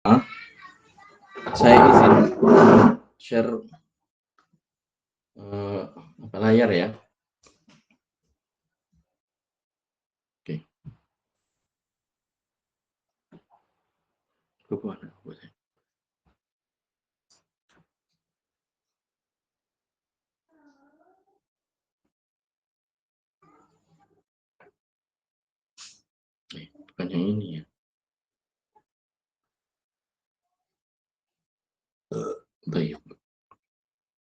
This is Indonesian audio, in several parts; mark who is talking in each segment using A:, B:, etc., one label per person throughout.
A: Ah, saya izin share layar ya. Oke, bukan yang ini ya. Baik.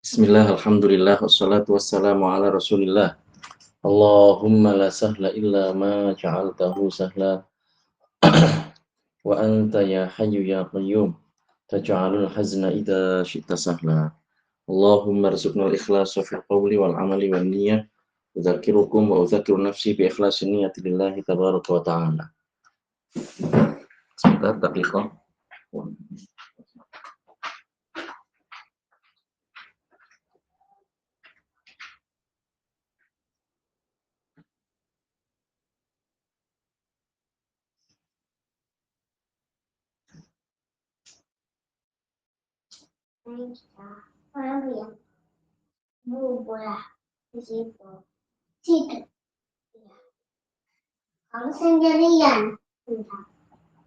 A: Bismillah, alhamdulillah, wassalatu wassalamu ala rasulillah. Allahumma la sahla illa ma ja'altahu sahla wa anta ya hayyu ya qayyum taj'alul hazna idza syi'ta sahla. Allahumma rzuqna al-ikhlasa fil qawli wal amali wan niyyah. Udzakirukum wa udzakiru nafsi bi ikhlasin niyyati lillahi tabaraka wa ta'ala. Sebentar, daqiqah.
B: Orang yang bola di situ tidak. Kamu sendirian.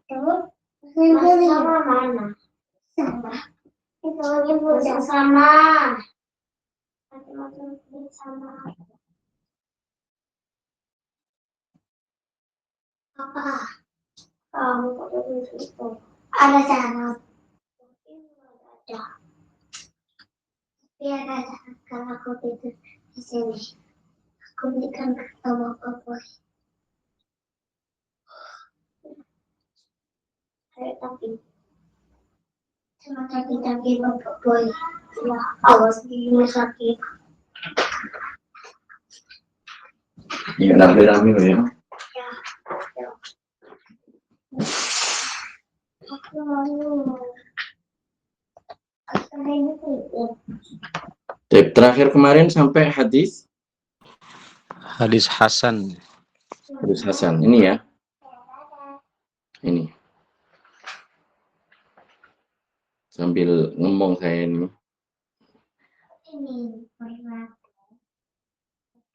B: Kamu sendirian sama mana? Sama. Itu ibu sama. Sama. Apa? Kamu kok di situ? Ada cara. Ada. Tapi ada cara kalau aku tidur di sini. Aku berikan ketemu Boy. Tapi cuma tapi Bapak Boy. Ya, awas di rumah sakit.
A: Ya, rame-rame loh ya.
B: Ya. Aku mau.
A: Terakhir kemarin sampai hadis
C: Hasan.
A: Hadis Hasan. Ini ya. Ini. Sambil ngomong saya ini.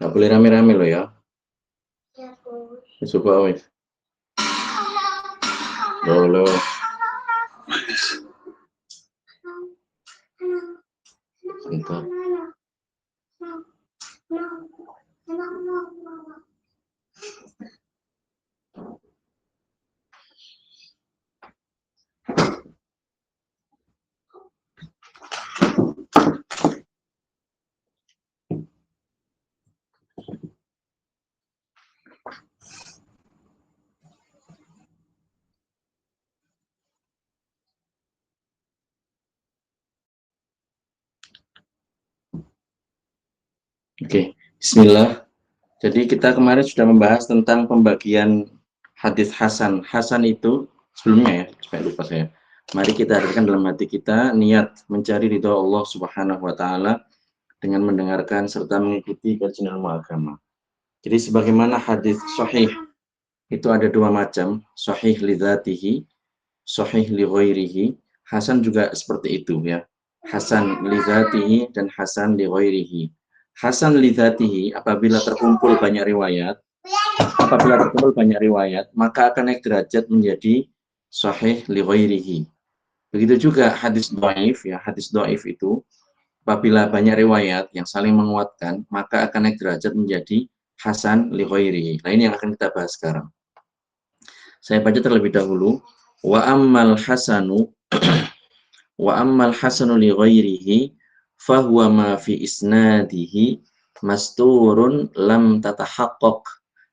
A: Nggak boleh rame-rame loh ya. Coba wes. Loh. Sebentar. Oke, bismillah. Jadi kita kemarin sudah membahas tentang pembagian hadis Hasan. Hasan itu sebelumnya ya, supaya lupa saya. Mari kita hadirkan dalam hati kita niat mencari ridho Allah Subhanahu wa taala dengan mendengarkan serta mengikuti kajian ilmu agama. Jadi sebagaimana hadis sahih itu ada dua macam, sahih li dzatihi, sahih li ghairihi. Hasan juga seperti itu ya. Hasan li dzatihi dan hasan li ghairihi. Hasan li dzatihi apabila terkumpul banyak riwayat, maka akan naik derajat menjadi sahih li ghairihi. Begitu juga hadis dhaif ya, hadis dhaif itu apabila banyak riwayat yang saling menguatkan, maka akan naik derajat menjadi hasan li ghairihi. Nah, ini yang akan kita bahas sekarang. Saya baca terlebih dahulu. Wa ammal hasanu li ghairihi fahuwa ma fi isnadihi masturun lam tatahaqqaq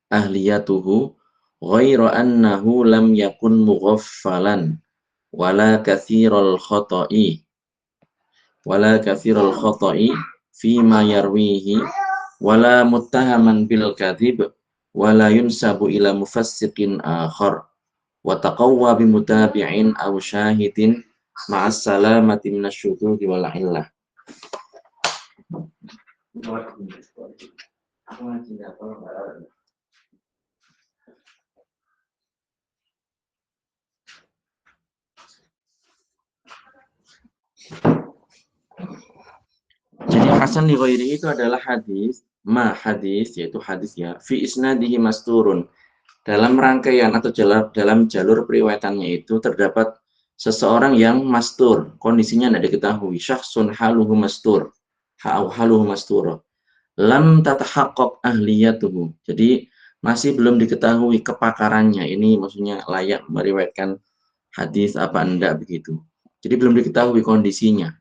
A: ahliyatuhu ghaira annahu lam yakun mughaffalan wala kathiral khata'i fima yarwihi wala muttahaman bil kadhib wala yunsabu ila mufassiqin akhar wa taqawwa bi mutabi'in aw syahidin ma'as salamati minasyududi wal illah. Hasan li ghairihi itu adalah hadis, hadis yaitu hadis ya, fi isnadihi masturun. Dalam rangkaian atau dalam jalur periwayatannya itu terdapat seseorang yang mastur, kondisinya tidak diketahui. Syakhsun haluhu mastur, haluhu mastur. Lam tatahaqqaq ahliyatuhu. Jadi masih belum diketahui kepakarannya. Ini maksudnya layak meriwayatkan hadis apa enggak begitu. Jadi belum diketahui kondisinya.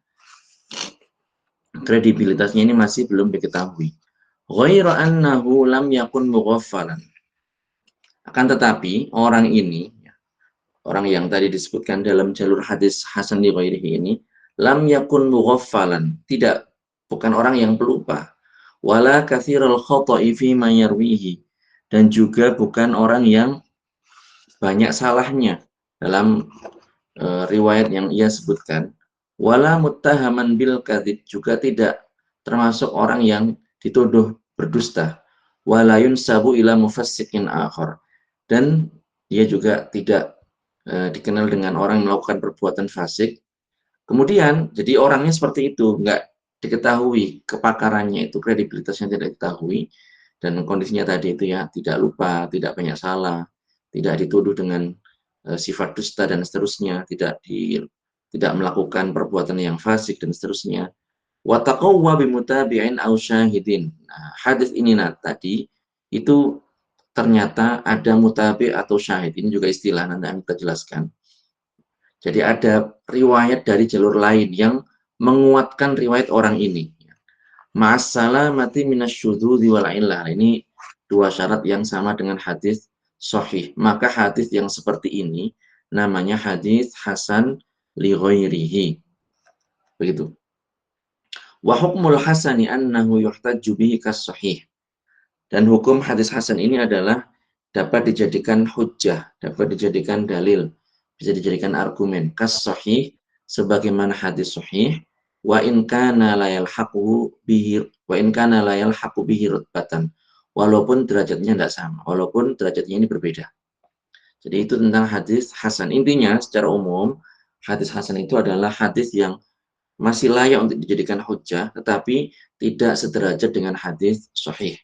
A: Kredibilitasnya ini masih belum diketahui. Ghairu annahu lam yakun mughaffalan. Akan tetapi orang ini, orang yang tadi disebutkan dalam jalur hadis hasan li ghairihi ini, lam yakun mughaffalan, bukan orang yang pelupa. Wala katsirul khata'i fi ma yarwihi, dan juga bukan orang yang banyak salahnya dalam riwayat yang ia sebutkan. Wala muttahaman bil kadzib, juga tidak termasuk orang yang dituduh berdusta. Wala yunsabu ila mufassiqin akhar, dan dia juga tidak dikenal dengan orang yang melakukan perbuatan fasik. Kemudian jadi orangnya seperti itu, nggak diketahui kepakarannya itu, kredibilitasnya tidak diketahui, dan kondisinya tadi itu ya, tidak lupa, tidak banyak salah, tidak dituduh dengan sifat dusta dan seterusnya, tidak melakukan perbuatan yang fasik dan seterusnya. Wa taqawwa bimutabi'in aw syahidin. Nah, hadis ini tadi itu ternyata ada mutabi atau syahid. Ini juga istilah, nanti kita jelaskan. Jadi ada riwayat dari jalur lain yang menguatkan riwayat orang ini. Ma'assalamati minasyudzudzi wal illah. Ini dua syarat yang sama dengan hadis sahih. Maka hadis yang seperti ini namanya hadis hasan li ghairihi. Begitu. Wa hukmul hasani annahu yuhtajju bihi kas sahih. Dan hukum hadis hasan ini adalah dapat dijadikan hujjah, dapat dijadikan dalil, bisa dijadikan argumen. Kas sahih, sebagaimana hadis sahih, wa in kana la yalhaqu bihi rutbatan. Walaupun derajatnya tidak sama, walaupun derajatnya ini berbeda. Jadi itu tentang hadis hasan. Intinya secara umum, hadis hasan itu adalah hadis yang masih layak untuk dijadikan hujjah, tetapi tidak sederajat dengan hadis sahih.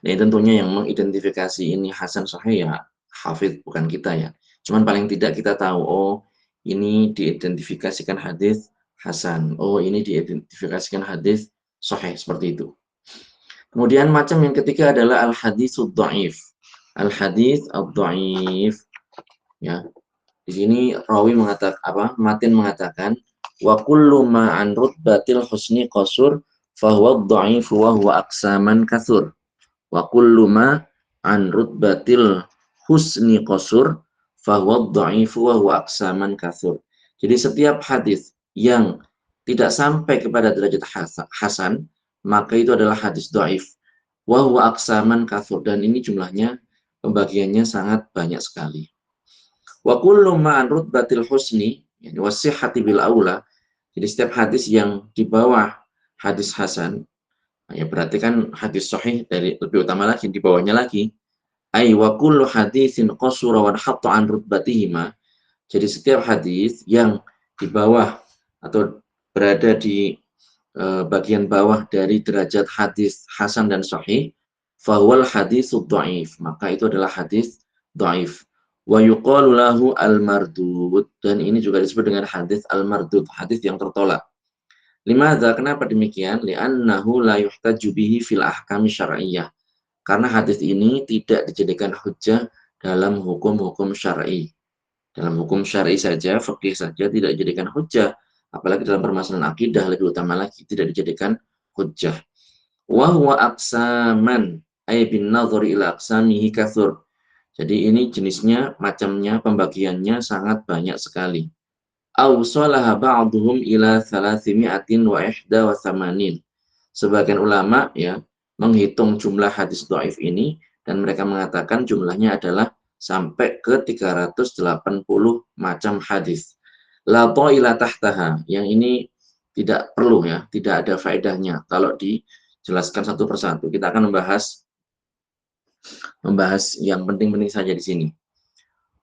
A: Nah, tentunya yang mengidentifikasi ini hasan sahih ya hafidz, bukan kita ya. Cuman paling tidak kita tahu, oh ini diidentifikasikan hadis hasan, oh ini diidentifikasikan hadis sahih, seperti itu. Kemudian macam yang ketiga adalah al-haditsud dhaif. Al-hadits ad-dhaif. Ya. Di sini rawi mengatakan matin mengatakan wa kullu ma an rutbatil husni qasur fa huwa dhaif wa huwa aqsaman katsur. Wa kullu ma an rutbatil husni qasur fa huwa dhaifu wa huwa aqsaman katsur. Jadi setiap hadis yang tidak sampai kepada derajat hasan, maka itu adalah hadis dhaif. Wa huwa aqsaman katsur, dan ini jumlahnya, pembagiannya sangat banyak sekali. Wa kullu ma an rutbatil husni, yani wasihhati bil aula. Jadi setiap hadis yang di bawah hadis hasan, ya berarti kan hadis sahih dari lebih utama lagi, di bawahnya lagi. Ai wa kullu hadisin qasura wa hatta an rutbatihima. Jadi setiap hadis yang di bawah atau berada di bagian bawah dari derajat hadis hasan dan sahih, fahuwal haditsud dhaif, maka itu adalah hadis dhaif. Wa yuqalu lahu al-mardud, dan ini juga disebut dengan hadis al-mardud, hadis yang tertolak. Limadza, kenapa demikian? Li'annahu la yuhtaju bihi fil ahkami syar'iyyah. Karena hadis ini tidak dijadikan hujjah dalam hukum-hukum syar'i. Dalam hukum syar'i saja, fikih saja tidak dijadikan hujjah, apalagi dalam permasalahan akidah lebih utama lagi tidak dijadikan hujjah. Wa huwa aqsaman ay bin nadhari ila aqsamihi katsur. Jadi ini jenisnya, macamnya, pembagiannya sangat banyak sekali. Awsalaha ba'duhum ila 381. Sebagian ulama ya menghitung jumlah hadis dhaif ini, dan mereka mengatakan jumlahnya adalah sampai ke 380 macam hadis. La ta'ila tahtaha, yang ini tidak perlu ya, tidak ada faedahnya kalau dijelaskan satu persatu. Kita akan membahas yang penting-penting saja di sini.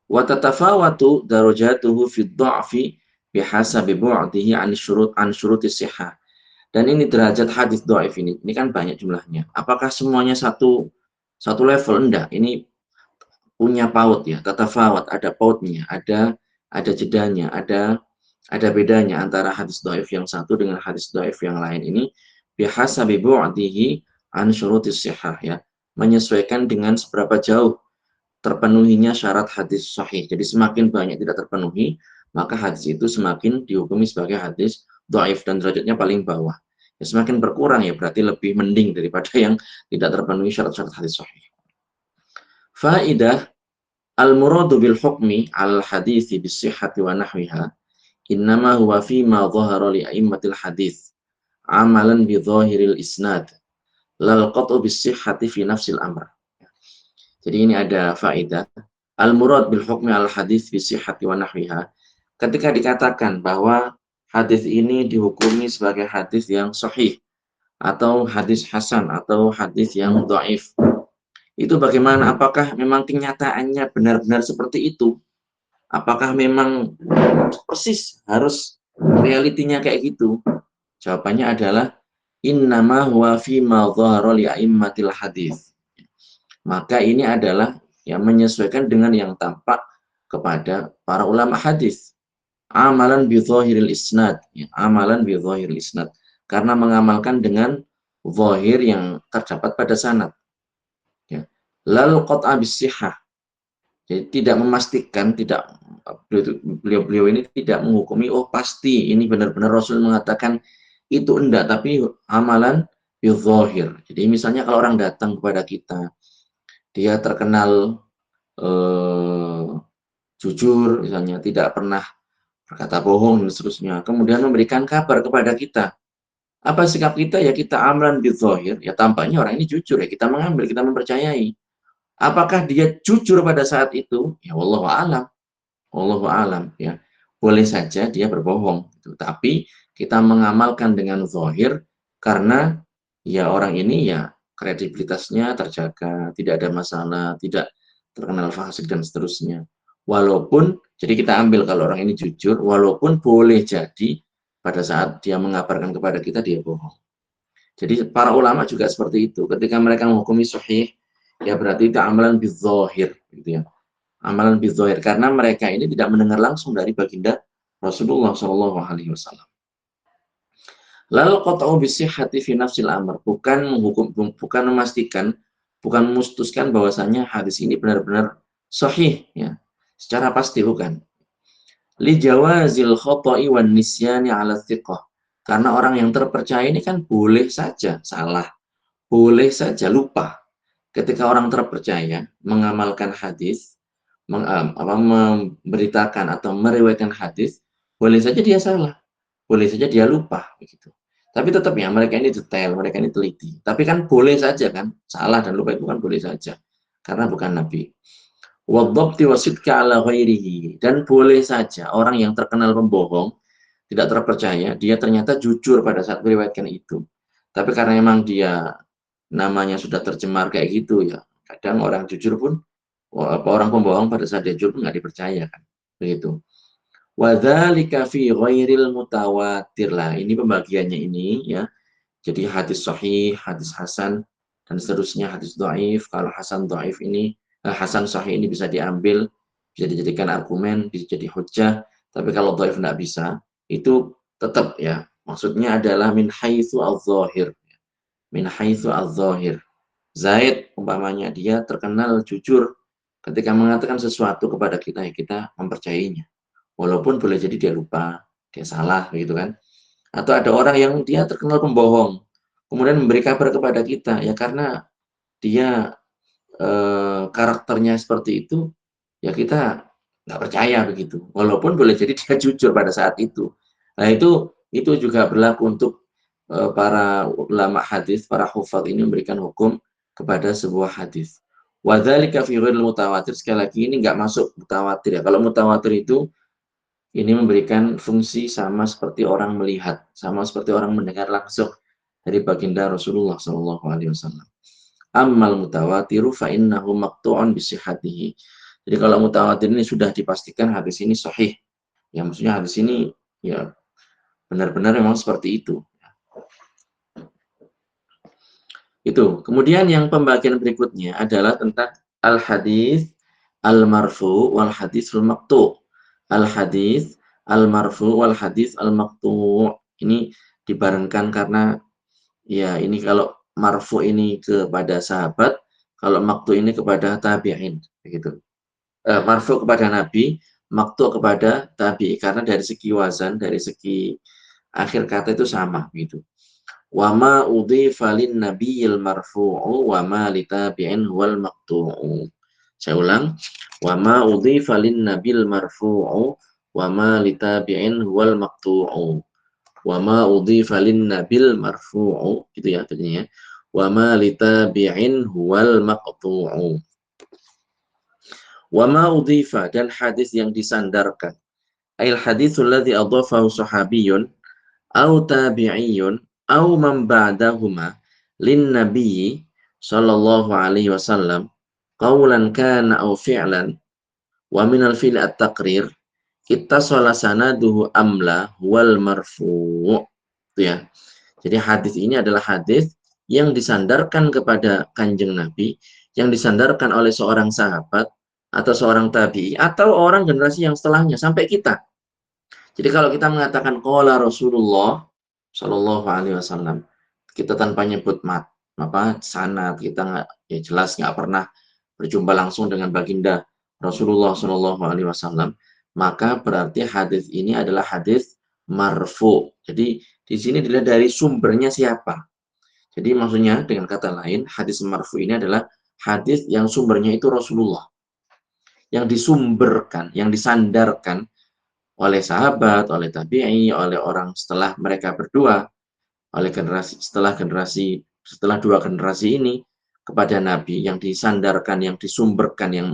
A: Wa tatafawatu darajatuhu fi dha'fi bihasabi bu'dihi an syurutis sihah. Dan ini derajat hadis dhaif ini kan banyak jumlahnya. Apakah semuanya satu level? Enggak. Ini punya paut ya, tatafawat, ada pautnya, ada jedanya, ada bedanya antara hadis dhaif yang satu dengan hadis dhaif yang lain ini bihasabi bu'dihi an syurutis sihah ya. Menyesuaikan dengan seberapa jauh terpenuhinya syarat hadis sahih. Jadi semakin banyak tidak terpenuhi, maka hadis itu semakin dihukumi sebagai hadis dhaif dan derajatnya paling bawah. Ya, semakin berkurang ya berarti lebih mending daripada yang tidak terpenuhi syarat-syarat hadis sahih. Faidah al-muradu bil hukmi al hadisi bis sihhati wa nahwiha innama huwa fi ma dhahara li a'immatil hadis amalan bi dhahiril isnad lal qat'u bis sihhati fi nafsil amr. Jadi ini ada faedah. Al-murad bil hukmi al hadis fi sihhati wa nahwiha. Ketika dikatakan bahwa hadis ini dihukumi sebagai hadis yang sahih atau hadis hasan atau hadis yang dhaif. Itu bagaimana? Apakah memang kenyataannya benar-benar seperti itu? Apakah memang persis harus realitinya kayak gitu? Jawabannya adalah innama huwa fi ma dhahara li a'immatil hadis. Maka ini adalah yang menyesuaikan dengan yang tampak kepada para ulama hadis. Amalan bi dhahiril isnad, ya, amalan bi dhahiril isnad. Karena mengamalkan dengan zahir yang terdapat pada sanad. Ya. Lal qat'a bis sihah. Jadi tidak memastikan, beliau ini tidak menghukumi oh pasti ini benar-benar Rasul mengatakan itu enggak, tapi amalan bi dhahir. Jadi misalnya kalau orang datang kepada kita, dia terkenal jujur, misalnya tidak pernah berkata bohong dan seterusnya. Kemudian memberikan kabar kepada kita. Apa sikap kita? Ya kita amran bidzahir. Ya tampaknya orang ini jujur ya kita mengambil, kita mempercayai. Apakah dia jujur pada saat itu? Ya wallahu alam. Wallahu alam ya. Boleh saja dia berbohong, gitu. Tapi kita mengamalkan dengan zahir karena ya orang ini ya kredibilitasnya terjaga, tidak ada masalah, tidak terkenal fasik dan seterusnya. Walaupun, jadi kita ambil kalau orang ini jujur, walaupun boleh jadi pada saat dia mengabarkan kepada kita dia bohong. Jadi para ulama juga seperti itu. Ketika mereka menghukumi sahih, ya berarti itu amalan bidzahir, gitu ya. Amalan bidzahir karena mereka ini tidak mendengar langsung dari baginda Rasulullah Shallallahu Alaihi Wasallam. Lalu qat'u bisihhati fi nafsil amr, bukan memastikan, bukan memutuskan bahwasanya hadis ini benar-benar sahih ya. Secara pasti bukan. Li jawazil khata'i wan nisyani 'ala thiqah. Karena orang yang terpercaya ini kan boleh saja salah, boleh saja lupa. Ketika orang terpercaya mengamalkan hadis, memberitakan atau meriwayatkan hadis, boleh saja dia salah, boleh saja dia lupa begitu. Tapi tetap ya mereka ini detail, mereka ini teliti. Tapi kan boleh saja kan salah dan lupa itu kan boleh saja karena bukan nabi. Wadhabti wasidka ala ghairihi, dan boleh saja orang yang terkenal pembohong, tidak terpercaya, dia ternyata jujur pada saat meriwayatkan itu. Tapi karena memang dia namanya sudah tercemar kayak gitu ya, kadang orang jujur pun orang pembohong pada saat dia jujur nggak dipercaya kan begitu. Wadzalika fi ghairil mutawatir, lah ini pembagiannya ini ya. Jadi hadis sahih, hadis hasan dan seterusnya, hadis dhaif. Kalau hasan dhaif ini hasan sahih ini bisa diambil, bisa dijadikan argumen, bisa jadi hujjah. Tapi kalau dhaif enggak bisa, itu tetap ya. Maksudnya adalah min haitsu al-zahir. Min haitsu al-zahir. Zaid umpamanya dia terkenal jujur ketika mengatakan sesuatu kepada kita, ya kita mempercayainya. Walaupun boleh jadi dia lupa, dia salah begitu kan. Atau ada orang yang dia terkenal pembohong, kemudian memberi kabar kepada kita, ya karena dia karakternya seperti itu, ya kita nggak percaya begitu. Walaupun boleh jadi dia jujur pada saat itu. Nah itu juga berlaku untuk para ulama hadis, para hufaz ini memberikan hukum kepada sebuah hadis. Wadzalika fi ghairil mutawatir, sekali lagi ini nggak masuk mutawatir ya. Kalau mutawatir itu ini memberikan fungsi sama seperti orang melihat, sama seperti orang mendengar langsung dari baginda Rasulullah Shallallahu Alaihi Wasallam. Ammal mutawatiru fa innahu maqtu'un bisihhatihi. Jadi kalau mutawatir ini sudah dipastikan hadis ini sahih. Ya maksudnya hadis ini ya benar-benar memang seperti itu. Itu. Kemudian yang pembagian berikutnya adalah tentang al-hadis al-marfu wal hadis al-maqtu'. Al-hadis al-marfu wal hadis al-maqtu'. Ini dibarengkan karena ya ini kalau marfu ini kepada sahabat, kalau maqtu' ini kepada tabi'in begitu. Marfu kepada nabi, maqtu' kepada tabi'i karena dari segi wazan, dari segi akhir kata itu sama gitu. Wa ma udhifa lin nabiyil marfu'u wa ma litabi'in wal maqtu'u. Saya ulang. Wa ma udhifa lin nabil marfu'u wa ma litabi'in wal maqtu'u. Wa ma udhifa lin nabil marfu'u gitu ya artinya ya. Wa ma litabi'in wal maqtu'u. Wa ma udhifa dan hadis yang disandarkan. Ail haditsul ladzi adhafahu sahabiyyun au tabi'iyun au man ba'dahuma lin nabiyyi sallallahu alaihi wasallam qaulan kana au fi'lan wa min al fi'l at-taqrir ittasala sanaduhu amla wal marfu' itu ya. Jadi hadis ini adalah hadis yang disandarkan kepada kanjeng Nabi, yang disandarkan oleh seorang sahabat atau seorang tabi'i atau orang generasi yang setelahnya sampai kita. Jadi kalau kita mengatakan qala Rasulullah Shallallahu alaihi wasallam, kita tanpa nyebut sanad, kita nggak ya jelas nggak pernah berjumpa langsung dengan baginda Rasulullah Shallallahu alaihi wasallam, maka berarti hadis ini adalah hadis marfu. Jadi di sini dilihat dari sumbernya siapa. Jadi maksudnya dengan kata lain, hadis marfu ini adalah hadis yang sumbernya itu Rasulullah, yang disumberkan, yang disandarkan oleh sahabat, oleh tabi'i, oleh orang setelah mereka berdua, oleh setelah dua generasi ini kepada Nabi yang disandarkan, yang disumberkan, yang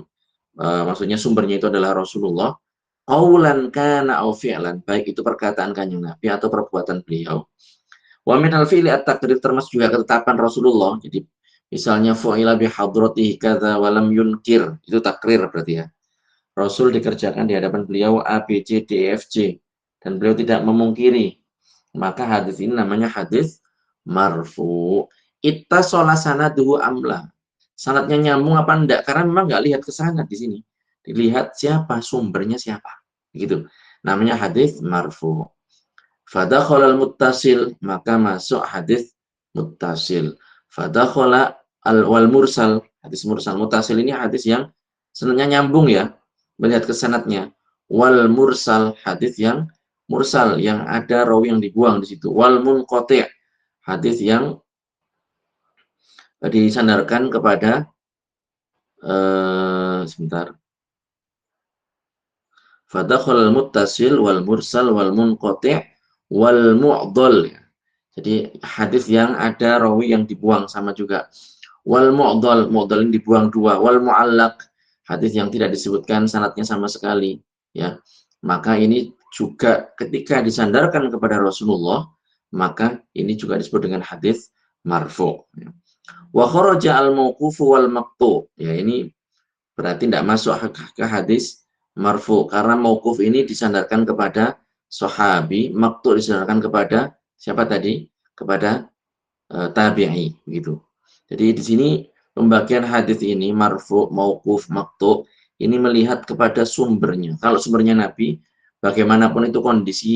A: maksudnya sumbernya itu adalah Rasulullah. Qaulan kana au fi'lan, baik itu perkataan kanjeng Nabi atau perbuatan beliau. Wa min al-fi'li at-taqrir termasuk juga ketetapan Rasulullah. Jadi misalnya fu'ila bi hadratihi kadza wa lam yunkir, itu takrir berarti ya. Rasul dikerjakan di hadapan beliau A, B, C, D, E, F, G. Dan beliau tidak memungkiri. Maka hadis ini namanya hadis marfu. Itta sanaduhu amla. Sanadnya nyambung apa enggak? Karena memang enggak lihat ke sanad di sini. Dilihat siapa, sumbernya siapa. Gitu. Namanya hadis marfu. Fadakhala al-muttasil, maka masuk hadis muttasil. Fadakhala wal mursal, hadis mursal. Muttasil ini hadis yang sebenarnya nyambung ya, melihat ke sanadnya. Wal mursal, hadis yang mursal, yang ada rawi yang dibuang di situ. Wal munqati', hadis yang disandarkan kepada sebentar. Fadakhala al-muttasil wal mursal wal munqati' wal mu'dhal. Jadi hadis yang ada rawi yang dibuang sama juga. Wal mu'dhal, mu'dhal ini dibuang dua. Wal mu'allaq, hadis yang tidak disebutkan sanadnya sama sekali, ya. Maka ini juga ketika disandarkan kepada Rasulullah, maka ini juga disebut dengan hadis marfu. Wa kharaja al mauqufu wal maqtu. Ya, ini berarti tidak masuk ke hadis marfu karena mauquf ini disandarkan kepada sahabi, maqtu disandarkan kepada siapa tadi? Kepada tabi'i begitu. Jadi di sini pembagian hadis ini marfu, mauquf, maqtu ini melihat kepada sumbernya. Kalau sumbernya Nabi, bagaimanapun itu kondisi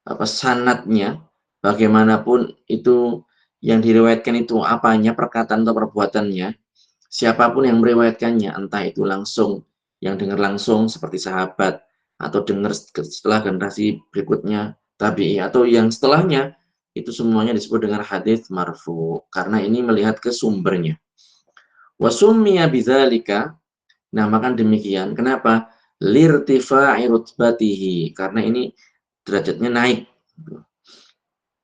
A: sanadnya, bagaimanapun itu yang diriwayatkan itu apanya, perkataan atau perbuatannya, siapapun yang meriwayatkannya, entah itu langsung yang dengar langsung seperti sahabat atau dengar setelah generasi berikutnya tabi'i atau yang setelahnya, itu semuanya disebut dengan hadis marfu karena ini melihat ke sumbernya. Wa summiya bidzalika, namakan demikian. Kenapa? Lirtifa'i rutbatihi, karena ini derajatnya naik.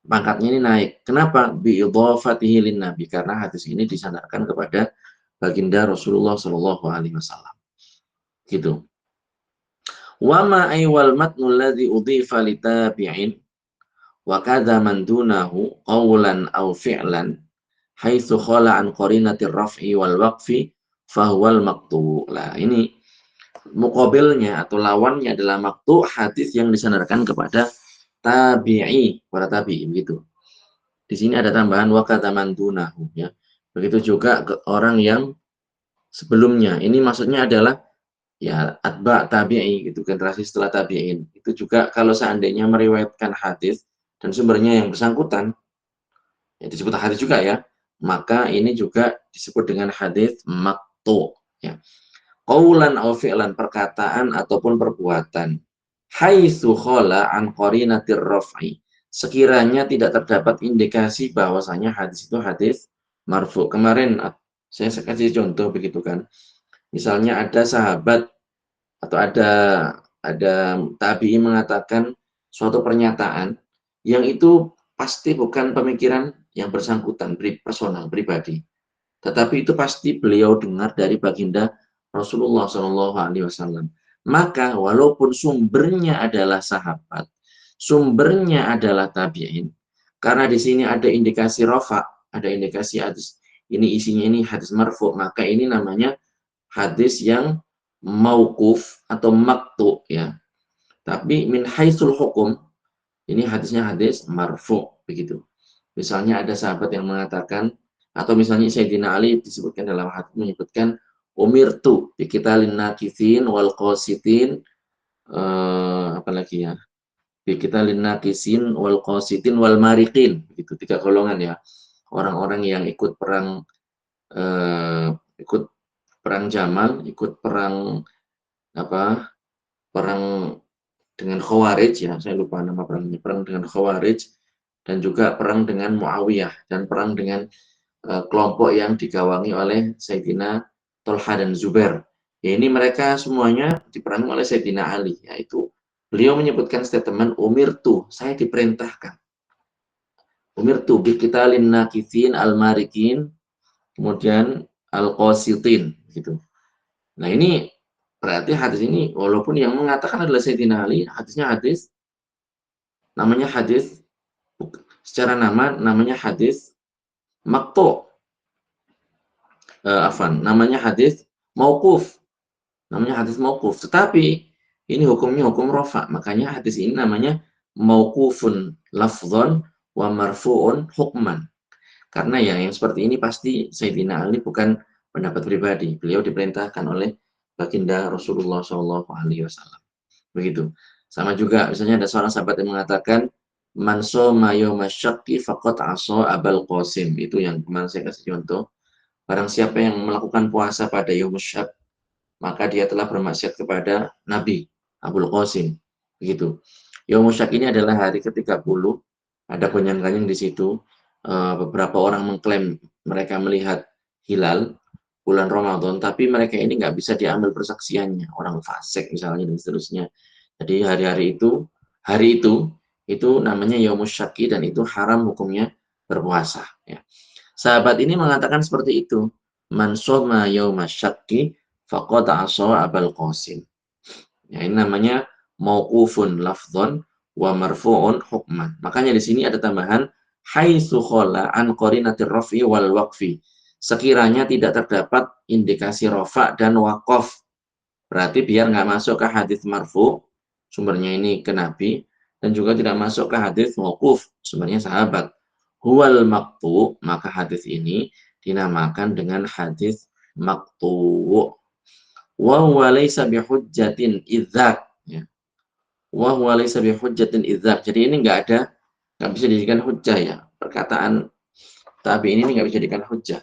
A: Pangkatnya ini naik. Kenapa? Biidhafatihi lin nabi, karena hadis ini disandarkan kepada baginda Rasulullah Shallallahu alaihi wasallam. Gitu. Wa ma aywal matnu alladhi udhifa li tabi'in wa kadza man dunahu qawlan aw fi'lan haitsu khala an qarinatir raf'i wal waqfi fahuwal maqtu'. Lah ini muqabilnya atau lawannya adalah maqtu', hadis yang disandarkan kepada tabi'i, para tabi'i begitu. Di sini ada tambahan wa kadza man dunahu ya. Begitu juga ke orang yang sebelumnya. Ini maksudnya adalah ya atba tabi'i gitu, generasi setelah tabi'in. Itu juga kalau seandainya meriwayatkan hadis dan sumbernya yang bersangkutan, ya disebut hadis juga ya, maka ini juga disebut dengan hadis maqtu ya. Qaulan aw fi'lan, perkataan ataupun perbuatan. Haitsu khala an qarinatir raf'i. Sekiranya tidak terdapat indikasi bahwasanya hadis itu hadis marfu. Kemarin saya kasih contoh begitu kan. Misalnya ada sahabat atau ada tabi'i mengatakan suatu pernyataan yang itu pasti bukan pemikiran yang bersangkutan, personal, pribadi. Tetapi itu pasti beliau dengar dari baginda Rasulullah Shallallahu Alaihi Wasallam. Maka walaupun sumbernya adalah sahabat, sumbernya adalah tabi'in, karena di sini ada indikasi rofa, ada indikasi hadis, ini isinya ini hadis marfu, maka ini namanya hadis yang mauquf atau maktu ya. Tapi min haitsul hukum, ini hadisnya hadis marfu begitu. Misalnya ada sahabat yang mengatakan, atau misalnya Sayyidina Ali disebutkan dalam hadis menyebutkan umirtu biqitalin nakithin wal qasitin, apalagi ya, biqitalin nakisin wal qasitin wal mariqin, begitu, 3 golongan ya. Orang-orang yang ikut perang, ikut perang Jamal, ikut perang apa? Perang dengan Khawarij ya, saya lupa nama perangnya, perang dengan Khawarij, dan juga perang dengan Muawiyah, dan perang dengan kelompok yang digawangi oleh Sayyidina Tolha dan Zubair. Ya, ini mereka semuanya diperangi oleh Sayyidina Ali, yaitu beliau menyebutkan statement umirtu, saya diperintahkan. Umirtu biqitalin nakithin al-marikin, kemudian al-qasitin gitu. Nah, ini berarti hadis ini walaupun yang mengatakan adalah Sayyidina Ali, hadisnya hadis namanya hadis secara nama namanya hadis maktu, namanya hadis mauquf, namanya hadis mauquf. Tetapi ini hukumnya hukum rofa, makanya hadis ini namanya mauqufun lafzon wa marfu'un hukman. Karena yang seperti ini pasti Sayyidina Ali bukan pendapat pribadi, beliau diperintahkan oleh baginda Rasulullah Shallallahu Alaihi Wasallam. Begitu. Sama juga misalnya ada seorang sahabat yang mengatakan man shoma yauma syaqi faqad asa Abul Qasim. Itu yang kemarin saya kasih contoh. Barang siapa yang melakukan puasa pada yaum syak, maka dia telah bermaksiat kepada Nabi Abul Qasim. Begitu. Yaum syak ini adalah hari ke-30. Ada gonjang-ganjing di situ. Beberapa orang mengklaim mereka melihat hilal bulan Ramadan, tapi mereka ini nggak bisa diambil persaksiannya, orang fasik misalnya dan seterusnya. Jadi hari itu namanya Yaumus Syaki dan itu haram hukumnya berpuasa. Ya. Sahabat ini mengatakan seperti itu. Man shoma yaumas syaki faqad asa Abul Qasim. Ya, ini namanya mauqufun lafdhon wa marfu'un hukman. Makanya di sini ada tambahan haitsu khala an qarinatir raf'i wal waqfi. Sekiranya tidak terdapat indikasi rafa dan waqaf. Berarti biar nggak masuk ke hadis marfu, sumbernya ini ke Nabi, dan juga tidak masuk ke hadis mauquf, sumbernya sahabat. Huwal maqtu, maka hadis ini dinamakan dengan hadis maqtu. Wa huwa laysa bihujjatin idzak, ya. Wa huwa laysa bihujjatin idzak. Jadi ini nggak bisa dijadikan hujjah ya. Perkataan tapi ini nggak bisa dijadikan hujjah.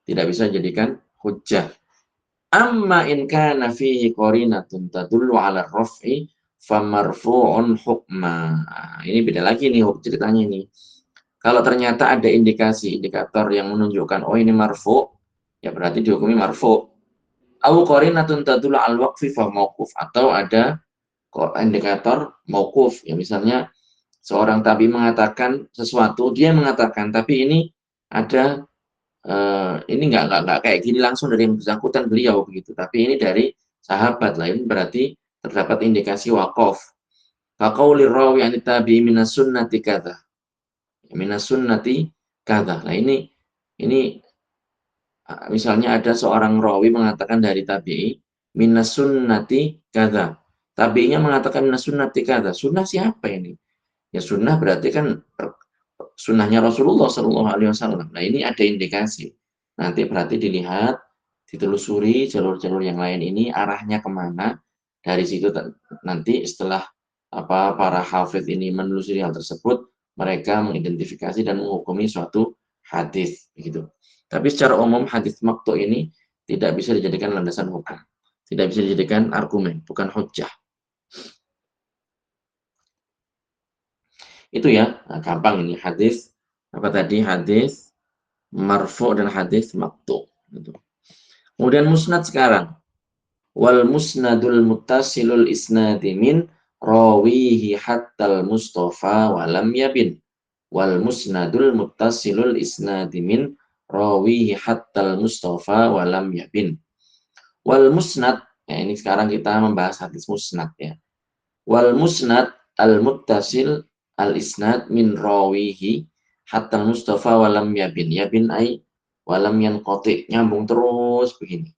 A: Tidak bisa dijadikan hujjah. Amma in kana fihi qarinatun tadullu 'ala raf'i famarfu'un hukma. Nah, ini beda lagi nih ceritanya ini. Kalau ternyata ada indikator yang menunjukkan oh ini marfu, ya berarti dihukumi marfu. Au qarinatun tadullu 'al waqfi fa mauquf, atau ada indikator mauquf, ya misalnya seorang tabi mengatakan sesuatu, dia mengatakan tapi ini ada ini nggak kayak gini langsung dari yang bersangkutan beliau begitu, tapi ini dari sahabat lain, berarti terdapat indikasi waqaf. Kaqauli rawi an tabi minas sunnati kadza. Minas sunnati kadza. Nah ini misalnya ada seorang rawi mengatakan dari tabi'i minas sunnati kadza. Tabi'inya mengatakan minas sunnati kadza. Sunnah siapa ini? Ya sunnah berarti kan sunnahnya Rasulullah Shallallahu Alaihi Wasallam. Nah ini ada indikasi. Nanti berarti dilihat, ditelusuri jalur-jalur yang lain ini arahnya kemana. Dari situ nanti setelah para hafidh ini menelusuri hal tersebut, mereka mengidentifikasi dan menghukumi suatu hadis begitu. Tapi secara umum hadis maqtu ini tidak bisa dijadikan landasan hukum, tidak bisa dijadikan argumen, bukan hujjah. Itu ya, nah, gampang ini hadis apa tadi, hadis marfu dan hadis maqtu gitu. Kemudian musnad sekarang. Wal musnadul muttasilul isnadi min rawihi hattal mustafa walam yabin. Wal musnadul muttasilul isnadi min rawihi hattal mustafa walam yabin. Wal musnad, ya ini sekarang kita membahas hadis musnad ya. Wal musnad al muttasil al isnad min rawihi hattal mustafa walam yabin. Yabin ay walam yanqati, nyambung terus begini.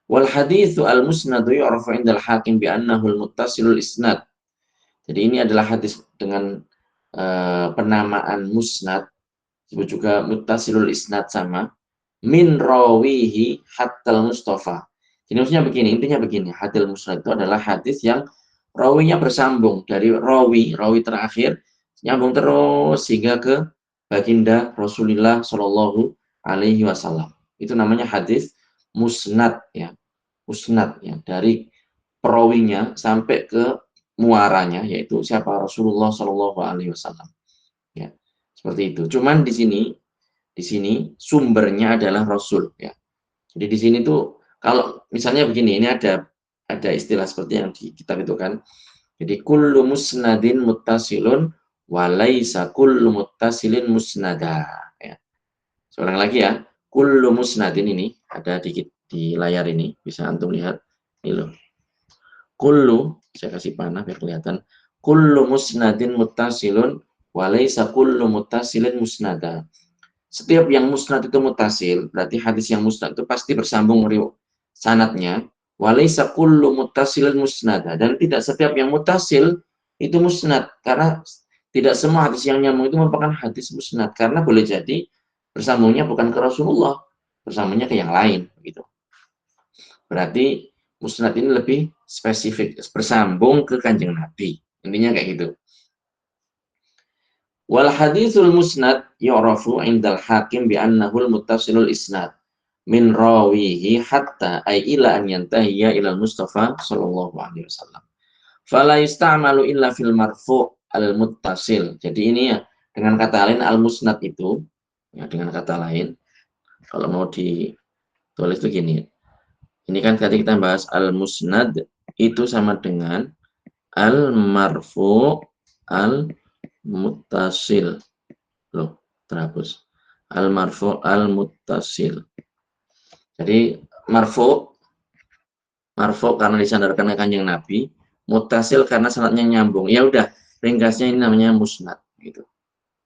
A: Wal haditsu al musnadu yu'rafu indal hakim bi annahu al muttasilul isnad. Jadi ini adalah hadis dengan penamaan musnad, disebut juga muttasilul isnad sama, min rawihi hattal mustafa. Jadi maksudnya begini, intinya begini, hadis musnad itu adalah hadis yang rawinya bersambung dari rawi terakhir, nyambung terus hingga ke baginda Rasulullah Shallallahu Alaihi Wasallam. Itu namanya hadis musnad ya. Musnad ya, dari perawinya sampai ke muaranya, yaitu siapa, Rasulullah Shallallahu Alaihi Wasallam ya, seperti itu. Cuman di sini sumbernya adalah Rasul ya. Jadi di sini tuh kalau misalnya begini, ini ada istilah seperti yang di kitab itu kan. Jadi kullu musnadin muttasilun walaisa kullu muttasilin musnada ya. Seorang lagi ya, kullu musnadin ini ada di layar ini, bisa antum lihat ini loh. Kullu, saya kasih panah biar kelihatan. Kullu musnadin muttasilun walaysa kullu muttasilin musnada. Setiap yang musnad itu muttasil, berarti hadis yang musnad itu pasti bersambung sanadnya. Walaysa kullu muttasilin musnada, dan tidak setiap yang muttasil itu musnad, karena tidak semua hadis yang nyambung itu merupakan hadis musnad, karena boleh jadi bersambungnya bukan ke Rasulullah, bersambungnya ke yang lain gitu. Berarti musnad ini lebih spesifik, bersambung ke Kanjeng Nabi. Intinya kayak gitu. Wal haditsul musnad yu'rafu indal hakim bi annahu muttasilul isnad min rawihi hatta ay ila an yantahiya ila Mustafa sallallahu alaihi wasallam. Fala yusta'malu illa fil marfu' al muttasil. Jadi ini ya, dengan kata lain al musnad itu ya, dengan kata lain kalau mau ditulis begini. Ini kan tadi kita bahas al-musnad itu sama dengan al-marfu, al-muttasil. Loh, terhapus. Al-marfu, al-muttasil. Jadi marfu karena disandarkan ke Kanjeng Nabi, muttasil karena sanadnya nyambung. Ya udah, ringkasnya ini namanya musnad gitu.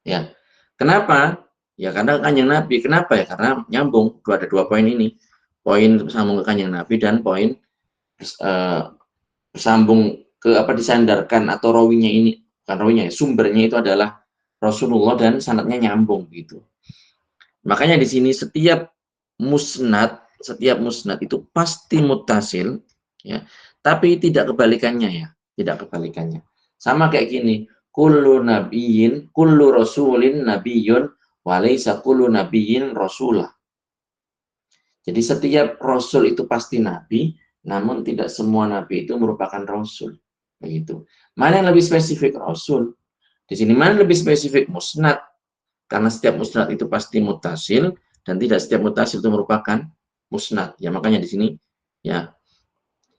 A: Ya. Kenapa? Ya karena Kanjeng Nabi. Kenapa ya? Karena nyambung. Ada dua poin ini. Poin bersambung ke Kanjeng Nabi dan poin bersambung ke disandarkan atau rawinya ini, bukan rawinya ya, sumbernya itu adalah Rasulullah dan sanadnya nyambung gitu. Makanya di sini setiap musnad itu pasti muttasil ya, tapi tidak kebalikannya ya, tidak kebalikannya. Sama kayak gini, kullu nabiyyin, kullu rasulin nabiyyun walaysa kullu nabiyyin rasulah. Jadi setiap rasul itu pasti nabi, namun tidak semua nabi itu merupakan rasul. Begitu. Mana yang lebih spesifik? Rasul. Di sini mana yang lebih spesifik? Musnad. Karena setiap musnad itu pasti mutasil dan tidak setiap mutasil itu merupakan musnad. Ya makanya di sini ya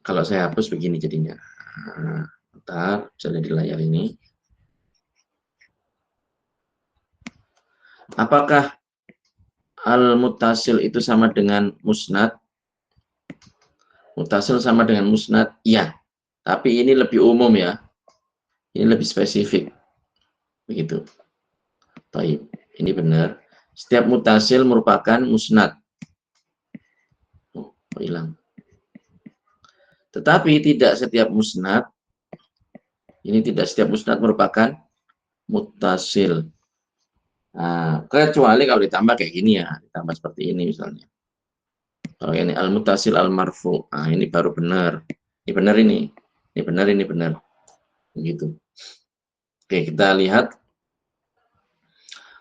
A: kalau saya hapus begini jadinya. Bentar, bisa di layar ini. Apakah al-muttasil itu sama dengan musnad? Muttasil sama dengan musnad? Iya. Tapi ini lebih umum ya. Ini lebih spesifik. Begitu. Baik, ini benar. Setiap mutasil merupakan musnad. Oh, hilang. Tetapi tidak setiap musnad. Ini tidak setiap musnad merupakan mutasil. Nah, kecuali kalau ditambah kayak gini ya, ditambah seperti ini misalnya. Kalau ini al-muttasil al-marfu, nah ini baru benar. Ini benar ini. Ini benar, ini benar. Begitu. Oke, kita lihat.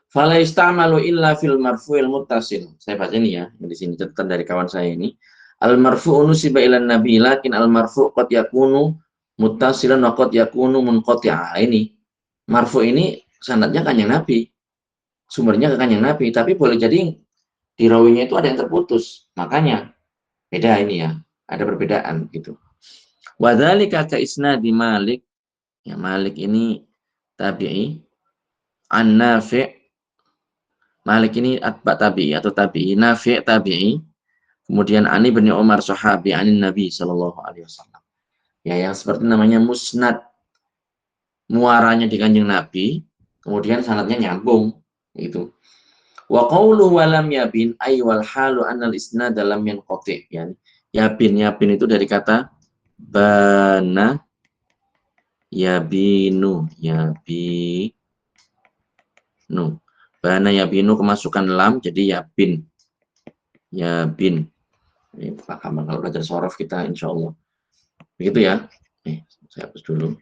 A: Fala istamalu illa fil marfu'il muttasil. Saya baca ini ya, di sini catatan dari kawan saya ini. Al marfu'u nusiba ilan nabi lakin al marfu' qad yakunu muttasilan wa qad yakunu munqati'a. Ini marfu' ini sanadnya kanjeng Nabi. Sumbernya ke kanjeng Nabi, tapi boleh jadi di rawinya itu ada yang terputus. Makanya beda ini ya, ada perbedaan gitu. Wa dzalika ka isnadi Malik. Ya, Malik ini tabi'i, an-Nafi'. Malik ini atba tabi'i atau tabi'i, Nafi' tabi'i, kemudian Ani bin Umar sahabi anin Nabi sallallahu alaihi wasallam. Ya, yang seperti namanya musnad, muaranya di kanjeng Nabi, kemudian sanadnya nyambung gitu. Wa qawlu wa lam yabin ay wal halu anal isnad dalam yanqati. Ya, yabin itu dari kata bana yabinu, bana yabinu kemasukan lam jadi yabin. Ini paham kalau belajar sorof kita insya Allah. Begitu ya. Saya hapus dulu.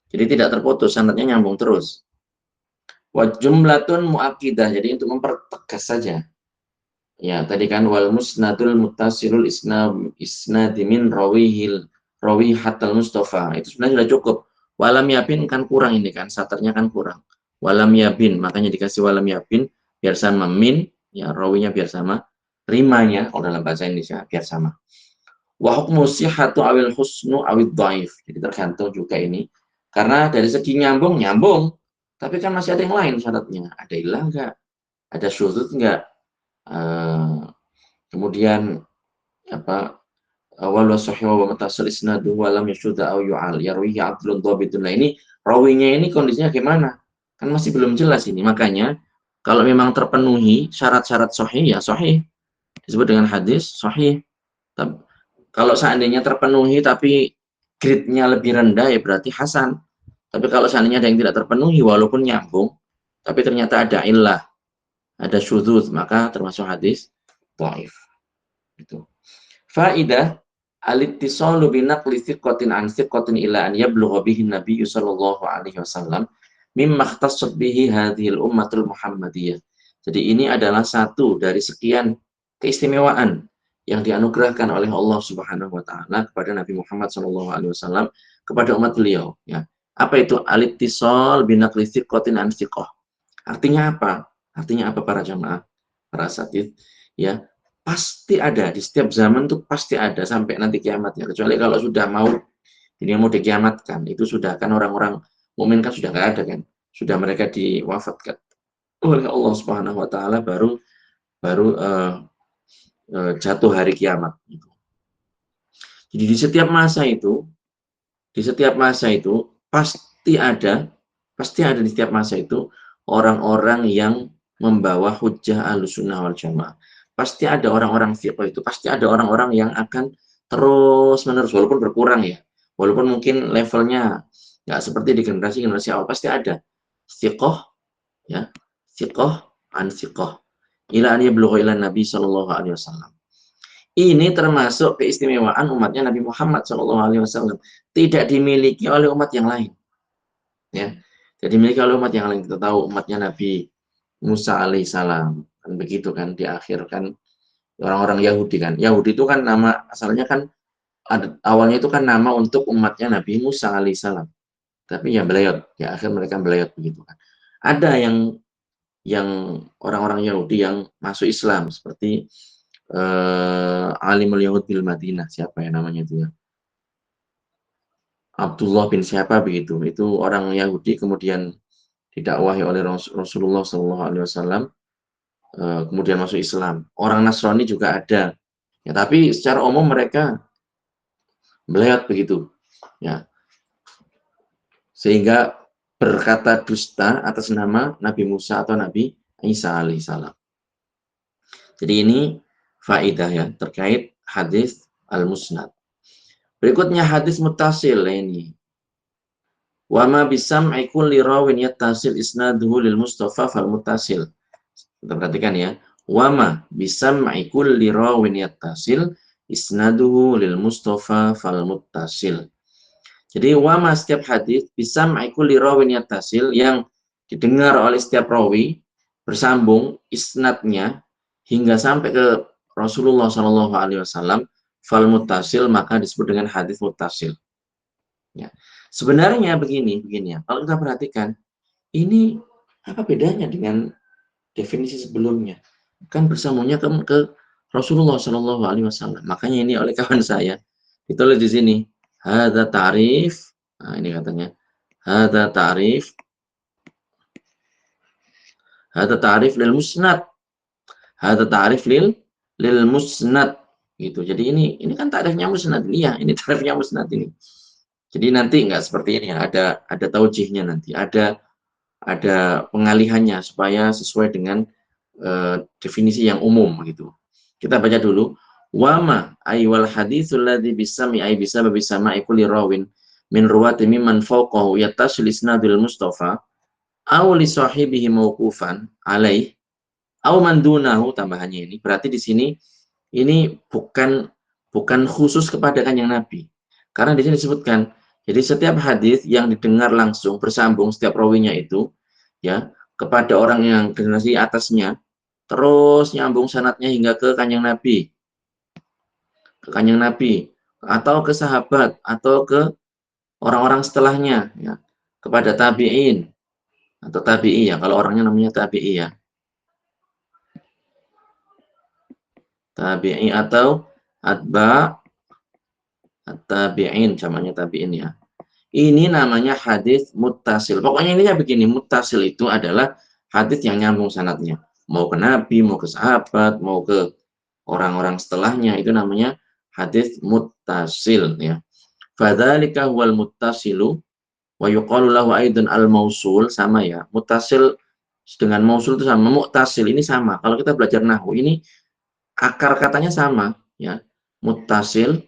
A: Jadi tidak terputus, sanadnya nyambung terus. Wa jumlatun muakkidah. Jadi untuk mempertegas saja. Ya, tadi kan wal musnadul muttasilul isnadimin rawi hatal mustafa. Itu sebenarnya sudah cukup. Walam yabin kan kurang ini kan, saternya kan kurang. Walam yabin, makanya dikasih walam yabin biar sama min, ya rawinya biar sama, rimanya kalau dalam bahasa Indonesia biar sama. Wa hukmu sihhatu awil husnu awid dhaif. Jadi tergantung juga ini. Karena dari segi nyambung, tapi kan masih ada yang lain syaratnya. Ada ilah enggak? Ada syuzud enggak? Kemudian apa wal sahih wa mutasil isnadu wa lam yashudda aw yu'al yarwihi adlun dhabitun. Nah ini rawinya ini kondisinya gimana? Kan masih belum jelas ini. Makanya kalau memang terpenuhi syarat-syarat sahih ya sahih. Disebut dengan hadis sahih. Kalau seandainya terpenuhi tapi grade-nya lebih rendah ya berarti hasan. Tapi kalau seandainya ada yang tidak terpenuhi walaupun nyambung tapi ternyata ada illah, ada syudzuz, maka termasuk hadis dhaif. Itu. Faidah al-ittisalu bi naqli thiqatin an thiqatin ila an yablugha bihi Nabi sallallahu alaihi wasallam mimma ikhtassat bihi hadhil ummatul Muhammadiyah. Jadi ini adalah satu dari sekian keistimewaan yang dianugerahkan oleh Allah Subhanahu wa taala kepada Nabi Muhammad sallallahu alaihi wasallam kepada umat beliau, ya. Apa itu al-ittisal bi naqli thiqatin an thiqah? Artinya apa? Artinya apa para jamaah, para asatidz, ya? Pasti ada di setiap zaman tuh pasti ada sampai nanti kiamatnya. Kecuali kalau sudah mau ini mau dikiamatkan, itu sudah kan orang-orang mukmin kan sudah nggak ada kan, sudah mereka diwafatkan oleh Allah Subhanahu Wa Taala baru baru jatuh hari kiamat. Jadi di setiap masa itu pasti ada di setiap masa itu orang-orang yang membawa hujjah Ahlussunnah wal Jamaah. Pasti ada orang-orang fiqh itu, pasti ada orang-orang yang akan terus menerus walaupun berkurang ya. Walaupun mungkin levelnya nggak seperti di generasi awal, pasti ada fiqh ya, fiqh an fiqh ila an yablugha ila Nabi sallallahu alaihi wasallam. Ini termasuk keistimewaan umatnya Nabi Muhammad sallallahu alaihi wasallam, tidak dimiliki oleh umat yang lain. Ya, jadi dimiliki oleh umat yang lain. Kita tahu umatnya Nabi Musa alaihissalam kan begitu kan di akhir kan orang-orang Yahudi kan. Yahudi itu kan nama asalnya kan awalnya itu kan nama untuk umatnya Nabi Musa alaihissalam. Tapi ya belayot, ya akhir mereka belayot begitu kan. Ada yang orang-orang Yahudi yang masuk Islam seperti Alimul Yahud bil Madinah, siapa ya namanya itu ya, Abdullah bin siapa begitu, itu orang Yahudi kemudian didakwahi oleh Rasulullah SAW, kemudian masuk Islam. Orang Nasrani juga ada, ya, tapi secara umum mereka belayat begitu, ya, sehingga berkata dusta atas nama Nabi Musa atau Nabi Isa alaihissalam. Jadi ini faidah ya terkait hadis al-musnad. Berikutnya hadis mutasil ini. Wa ma bisam'i kulli rawin yattasil isnaduhu lil Mustafa fal muttasil. Kita perhatikan ya. Wa ma bisam'i kulli rawin yattasil isnaduhu lil Mustafa fal muttasil. Jadi wama setiap hadis bisa kulli rawin yattasil yang didengar oleh setiap rawi bersambung isnadnya hingga sampai ke Rasulullah Shallallahu Alaihi Wasallam fal muttasil maka disebut dengan hadis muttasil. Ya. Sebenarnya begini ya. Kalau kita perhatikan ini apa bedanya dengan definisi sebelumnya? Kan bersambungnya ke Rasulullah Shallallahu Alaihi Wasallam. Makanya ini oleh kawan saya ditulis di sini. Hada ta'rif. Nah, ini katanya. Hada ta'rif. Hada ta'rif lil musnad. Hada ta'rif lil musnad. Gitu. Jadi ini kan ta'rifnya musnad. Iya, ini ta'rifnya musnad ini. Jadi nanti enggak seperti ini ya. Ada taujihnya nanti. Ada pengalihannya supaya sesuai dengan definisi yang umum gitu. Kita baca dulu. Wama ay wal haditsul ladzi bisami ay bisababi sama'i kulli rawin min ruwati mimman fawqahu yattasil isnadul mustafa aw li sahibihi mauqufan alaih aw man dunahu tambahannya ini. Berarti di sini ini bukan khusus kepada kanjeng Nabi. Karena di sini disebutkan jadi setiap hadis yang didengar langsung bersambung setiap rawinya itu ya kepada orang yang generasi atasnya terus nyambung sanatnya hingga ke kanjeng Nabi, atau ke sahabat atau ke orang-orang setelahnya ya, kepada tabi'in atau tabi'i ya, kalau orangnya namanya tabi'i ya, tabi'i atau atba tabi'in, namanya tabi'in ya. Ini namanya hadis muttasil. Pokoknya intinya begini, muttasil itu adalah hadis yang nyambung sanatnya. Mau ke Nabi, mau ke sahabat, mau ke orang-orang setelahnya, itu namanya hadis muttasil ya. Fadzalika huwal muttasilu wa yuqalu lahu aidan al-mausul, sama ya. Muttasil dengan mausul itu sama, muttasil ini sama. Kalau kita belajar nahwu ini akar katanya sama ya. Muttasil,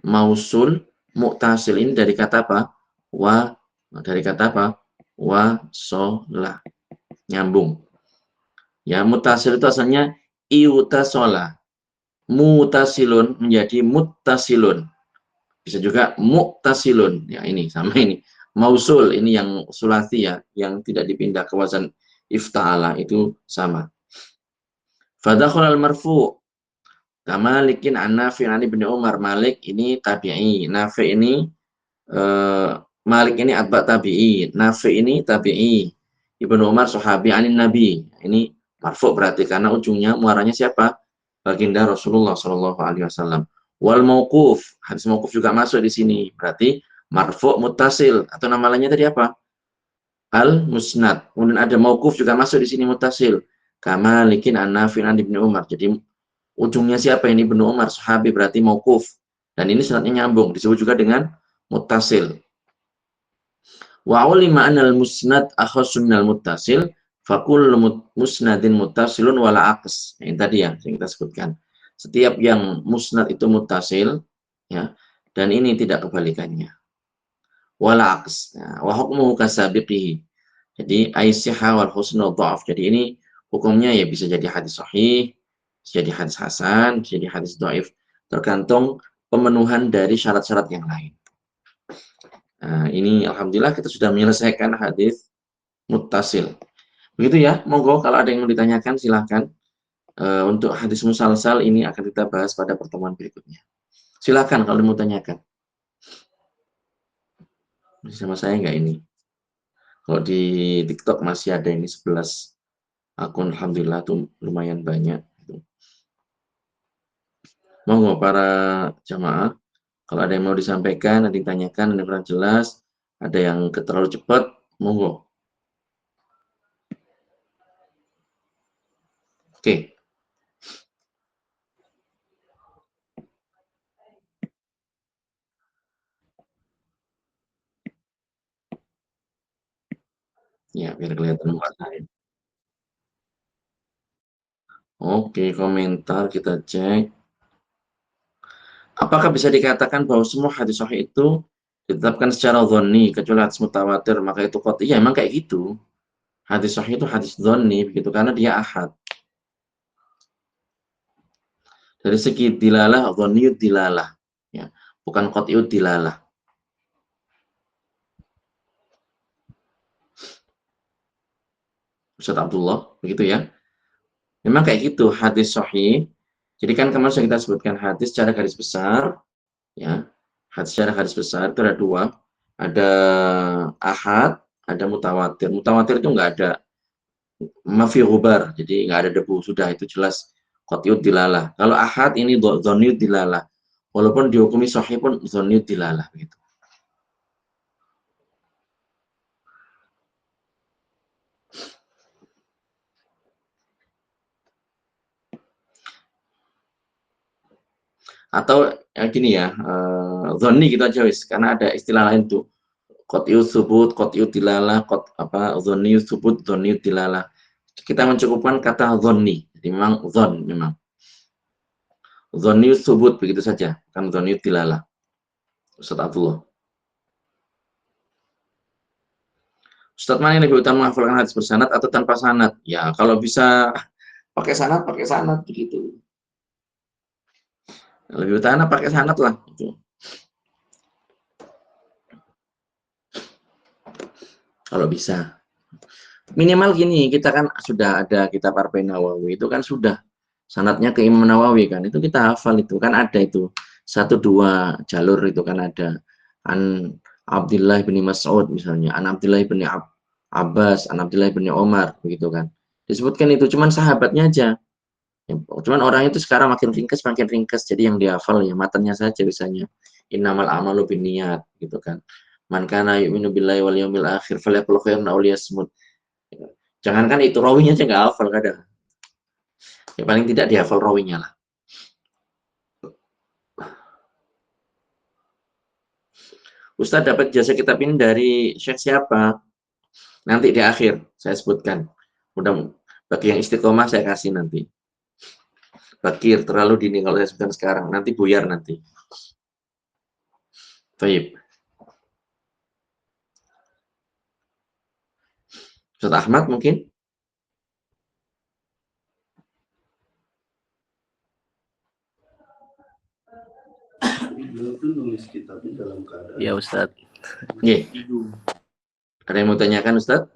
A: mausul, muttasil ini dari kata apa? Wa, dari kata apa? Wasola, nyambung. Ya, muttasil itu asalnya iutasola. Mutasilun menjadi muttasilun. Bisa juga muttasilun. Ya, ini sama ini. Mausul ini yang sulasi ya, yang tidak dipindah ke wazan ifta'ala itu sama. Fadakhul al-marfu' Kamalikin an Nafi' an Ibnu Umar. Malik ini tabi'i, Nafi' ini Malik ini atba tabi'i, Nafi' ini tabi'i, Ibnu Umar sahabi anin Nabi. Ini marfu' berarti karena ujungnya muaranya siapa? Baginda Rasulullah Shallallahu Alaihi Wasallam. Wal mauquf, hadis mauquf juga masuk di sini. Berarti marfu' muttasil atau nama lainnya tadi apa? Al musnad. Kemudian ada mauquf juga masuk di sini muttasil. Kamalikin an Nafi' an Ibnu Umar. Jadi ujungnya siapa ini? Ibnu Umar sahabi, berarti mauquf. Dan ini sanadnya nyambung, disebut juga dengan muttasil. Wa ulima anal musnad akhasun minal muttasil fakul musnadin muttasilun wala aqs. Ini tadi yang kita sebutkan. Setiap yang musnad itu muttasil ya, dan ini tidak kebalikannya. Wala aqs. Nah, wa hukmuhu kasabiqihi. Jadi aisyah wal husnul dha'af. Jadi ini hukumnya ya bisa jadi hadis sahih, bisa jadi hadis hasan, bisa jadi hadis dhaif, tergantung pemenuhan dari syarat-syarat yang lain. Nah, ini alhamdulillah kita sudah menyelesaikan hadis muttasil. Begitu ya, monggo kalau ada yang mau ditanyakan silahkan. Untuk hadis musalsal ini akan kita bahas pada pertemuan berikutnya. Silahkan kalau mau tanyakan. Sama saya enggak ini? Kalau di TikTok masih ada ini 11 akun, alhamdulillah tuh lumayan banyak. Monggo para jamaah, kalau ada yang mau disampaikan, ada yang ditanyakan, ada yang kurang jelas, ada yang terlalu cepat, monggo. Oke. Ya, biar kelihatan muka saya. Oke, komentar kita cek. Apakah bisa dikatakan bahwa semua hadis sahih itu ditetapkan secara dhonni kecuali hadis mutawatir maka itu qat'i. Ya emang kayak gitu. Hadis sahih itu hadis dhonni begitu karena dia ahad. Dari segi dilalah dhonniyud dilalah ya, bukan qat'iyud dilalah. Ustaz Abdullah, begitu ya. Memang kayak gitu hadis sahih. Jadi kan kemarin sudah kita sebutkan hadis secara garis besar ya. Hadis secara garis besar itu ada dua. Ada ahad, ada mutawatir. Mutawatir itu enggak ada mafi ghubar, jadi nggak ada debu, sudah itu jelas qat'iyud dilalah. Kalau ahad ini dhonniyud dilalah. Walaupun dihukumi sahih pun dhonniyud dilalah begitu. Atau gini ya, dhonni gitu aja wis, karena ada istilah lain tuh. Qat'iyud tsubut, qat'iyud dilalah, dhonniyud tsubut, dhonniyud dilalah. Kita mencukupkan kata dhonni. Jadi memang dhon memang. Dhonniyud tsubut begitu saja, kan dhonniyud dilalah. Ustaz Abdullah. Ustaz mana yang lebih utama menghafalkan hadis bersanad atau tanpa sanad? Ya, kalau bisa pakai sanad begitu. Lebih utama pakai sanad lah. Gitu. Kalau bisa. Minimal gini, kita kan sudah ada kitab Arba'in Nawawi, itu kan sudah sanadnya ke Imam Nawawi kan, itu kita hafal itu kan ada itu satu dua jalur itu kan ada an Abdullah bin Mas'ud misalnya, an Abdullah bin Abbas, an Abdullah bin Omar begitu kan. Disebutkan itu cuman sahabatnya aja. Ya, cuman orang itu sekarang makin ringkas, jadi yang dihafal ya matanya saja biasanya. Innamal amalu binniyat gitu kan. Man kana yu'minu billahi wal yawmil akhir falyaqul khairan aw liyasmut. Jangankan itu rawinya aja nggak hafal kadang. Ya paling tidak dihafal rawinya lah. Ustadz dapat jasa kitab ini dari Syekh siapa? Nanti di akhir saya sebutkan. Mudah bagi yang istiqomah saya kasih nanti. Bakir terlalu dini kalau saya sebutkan sekarang, nanti buyar nanti. Baik. Ustaz Ahmad mungkin?
C: Ya Ustaz.
A: Iya. Ada yang mau tanyakan Ustaz?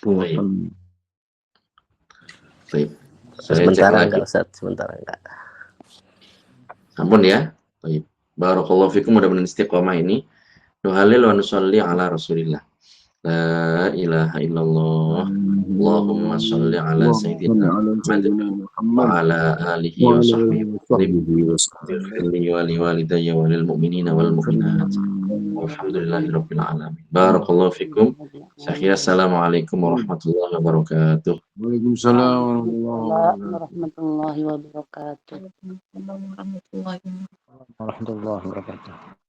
A: Baik. Baik. Saya cek lagi.
C: Ustaz, sebentar enggak.
A: Ampun ya. Baik. Barakallahu fikum, mudah-mudahan istiqomah ini. Nuhalil wa nusalli ala Rasulillah. La ilaha illallah. Allahumma sholli ala sayyidina Muhammad wa ala alihi wa sahbihi wa li walidayya wa lil mu'minina wal mu'minat. Alhamdulillahirabbil alamin. Barakallahu fikum. Assalamualaikum warahmatullahi wabarakatuh.
D: Waalaikumsalam
C: Warahmatullahi wabarakatuh.
D: warahmatullahi wabarakatuh.